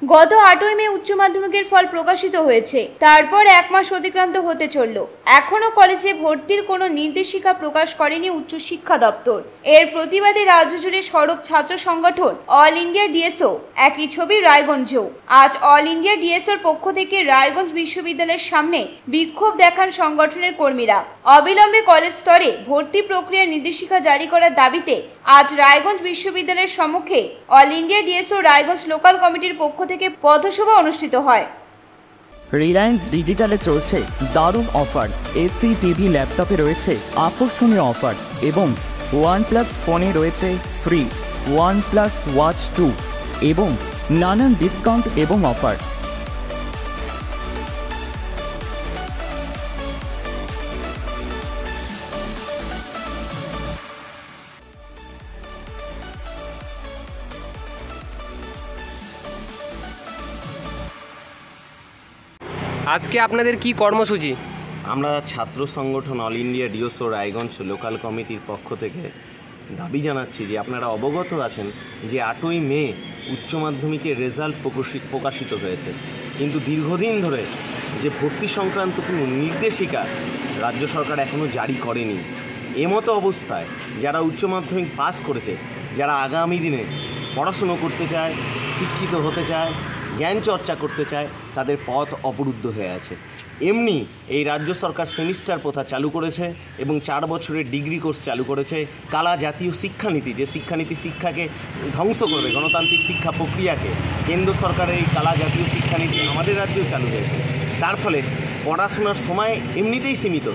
গত 8ই মে উচ্চ মাধ্যমিকের ফল প্রকাশিত হয়েছে। তারপর এক মাস অতিক্রান্ত হতে চলল। এখনো কলেজে ভর্তির কোনো নির্দেশিকা প্রকাশ করেনি উচ্চ শিক্ষা দপ্তর। এর প্রতিবাদে রাজ্য জুড়ে সরব ছাত্র সংগঠন অল ইন্ডিয়া ডিএসও। একই ছবি রায়গঞ্জেও। আজ অল ইন্ডিয়া ডিএসওর পক্ষ থেকে রায়গঞ্জ বিশ্ববিদ্যালয়ের সামনে বিক্ষোভ দেখান সংগঠনের কর্মীরা। অবিলম্বে কলেজ স্তরে ভর্তি প্রক্রিয়ার নির্দেশিকা জারি করার দাবিতে আজ রায়গঞ্জ বিশ্ববিদ্যালয়ের সম্মুখে all India DSO Raiganj local কমিটির পক্ষ থেকে পথসভা অনুষ্ঠিত হয়। রিলায়েন্স ডিজিটালে চলছে দারুণ অফার। এসি, টিভি, ল্যাপটপে রয়েছে আকর্ষণীয় অফার এবং OnePlus ফোনে রয়েছে ফ্রি OnePlus Watch 2 এবং নানান ডিসকাউন্ট এবং অফার। আজকে আপনাদের কি কর্মসূচি? আমরা ছাত্র সংগঠন all India DSO Raiganj local কমিটির পক্ষ থেকে দাবি জানাচ্ছি যে আপনারা অবগত আছেন যে 8ই মে উচ্চ মাধ্যমিকের রেজাল্ট প্রকাশিত হয়েছে, কিন্তু দীর্ঘদিন ধরে যে ভর্তি সংক্রান্ত কোনো নির্দেশিকা রাজ্য সরকার এখনও জারি করেনি। এমতো অবস্থায় যারা উচ্চ মাধ্যমিক পাস করেছে, যারা আগামী দিনে পড়াশুনো করতে চায়, শিক্ষিত হতে চায়, জ্ঞান চর্চা করতে চায়, তাদের পথ অবরুদ্ধ হয়ে আছে। এমনি এই রাজ্য সরকার সেমিস্টার প্রথা চালু করেছে এবং 4 বছরের ডিগ্রি কোর্স চালু করেছে। কালা জাতীয় শিক্ষানীতি, যে শিক্ষানীতি শিক্ষাকে ধ্বংস করবে, গণতান্ত্রিক শিক্ষা প্রক্রিয়াকে, কেন্দ্র সরকারের এই কালা জাতীয় শিক্ষানীতি আমাদের রাজ্যেও চালু হয়েছে। তার ফলে পড়াশোনার সময় এমনিতেই সীমিত।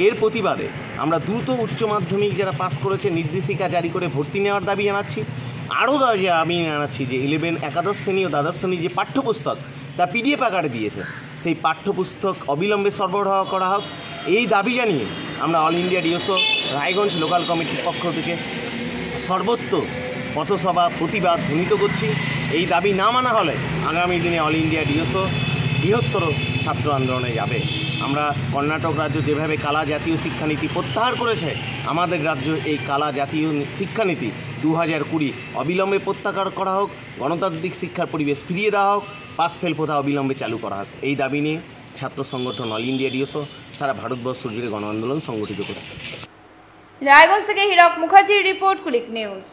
এর প্রতিবাদে আমরা দ্রুত উচ্চ মাধ্যমিক যারা পাস করেছে নির্দেশিকা জারি করে ভর্তি নেওয়ার দাবি জানাচ্ছি। আরও আমি জানাচ্ছি যে 11 একাদশ শ্রেণী ও দ্বাদশ শ্রেণীর যে পাঠ্যপুস্তক তা PDF আকারে দিয়েছে, সেই পাঠ্যপুস্তক অবিলম্বে সরবরাহ করা হোক। এই দাবি জানিয়ে আমরা all India DSO Raiganj local কমিটির পক্ষ থেকে সর্বত্র পথসভা প্রতিবাদ ধ্বনিত করছি। এই দাবি না মানা হলে আগামী দিনে অল ইন্ডিয়া ডিএসও বৃহত্তর ছাত্র আন্দোলনে যাবে। আমরা কর্ণাটক রাজ্য যেভাবে কালা জাতীয় শিক্ষানীতি প্রত্যাহার করেছে, আমাদের রাজ্য এই কালা জাতীয় শিক্ষানীতি 2020 অবিলম্বে প্রত্যাহার করা হোক, গণতান্ত্রিক শিক্ষার পরিবেশ ফিরিয়ে দেওয়া হোক, পাস ফেল প্রথা অবিলম্বে চালু করা হোক। এই দাবি নিয়ে ছাত্র সংগঠন অল ইন্ডিয়া ডিএসও সারা ভারতবর্ষ জুড়ে গণ আন্দোলন সংগঠিত করছে। রায়গঞ্জ থেকে হীরক মুখার্জির রিপোর্ট, কুলিক নিউজ।